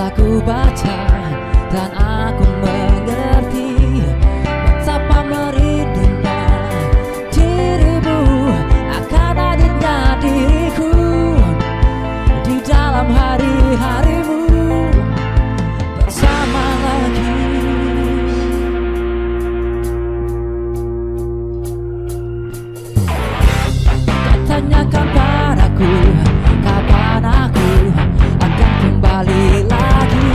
Aku baca dan aku mengerti betapa merindunya dirimu akan hadirnya diriku di dalam hari-harimu bersama lagi. Tanyakan padaku kapan aku akan kembali lagi.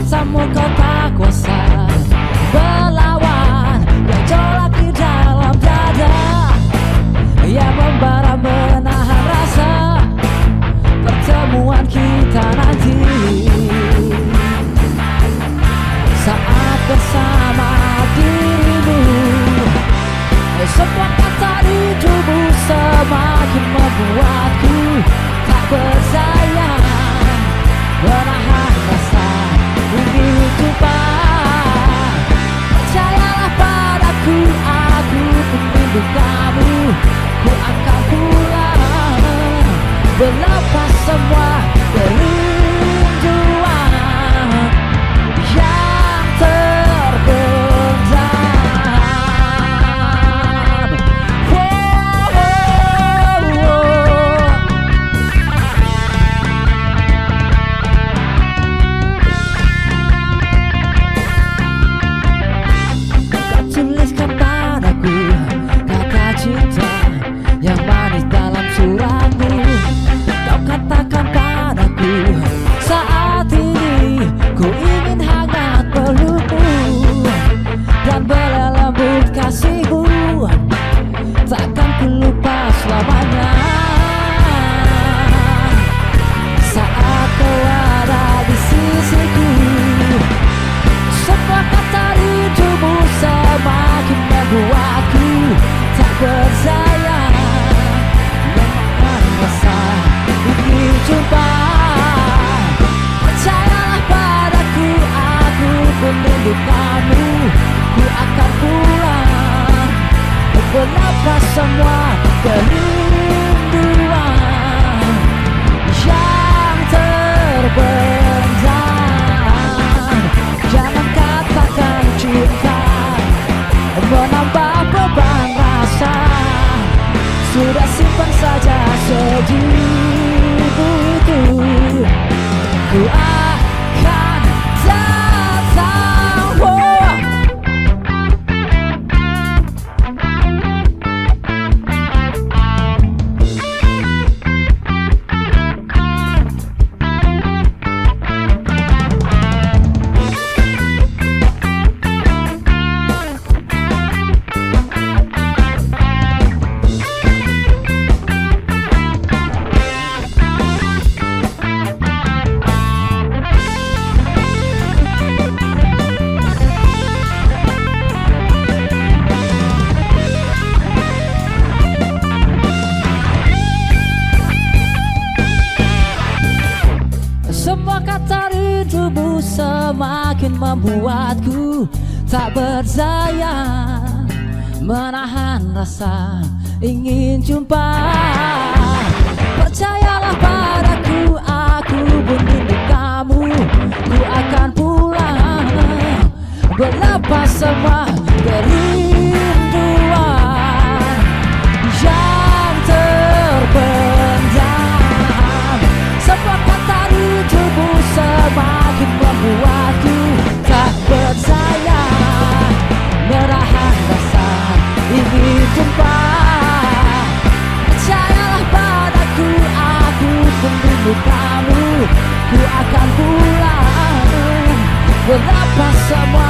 Katamu kau tak kuasa melawan gejolak di dalam dada yang membara menahan rasa pertemuan kita nanti. Saat bersama dirimu, semua kata di tubuh semakin membuatku tak berdaya menahan rasa ingin jumpa. Percayalah padaku, aku rindu kamu. Ku akan pulang melepas semua kerinduan yang terpendam. Tuliskan padaku kata cinta yang manis dalam suratmu. Kau katakan padaku saat ini ku ingin hangat pelukmu dan berlembut kasihmu. Takkan ku lupa selamanya saat kau ada di sisiku. Semua kata rindumu semakin membuatku tak berdaya menahan rasa ingin jumpa. Percayalah padaku, aku pun rindu kamu. Ku akan pulang melepas semua kerinduan yang terpendam. Jangan katakan cinta menambah beban rasa. Sudah simpan saja sedihmu itu. Ku akan datang. Semua kata rindumu semakin membuatku tak berdaya menahan rasa ingin jumpa. Percayalah padaku, aku pun rindu kamu. Ku akan pulang melepas semua kerinduan yang terpendam. Semua kata rindumu semakin membuatku tak berdaya menahan rasa ingin jumpa. Percayalah padaku, aku pun rindu kamu. Ku akan pulang melepas semua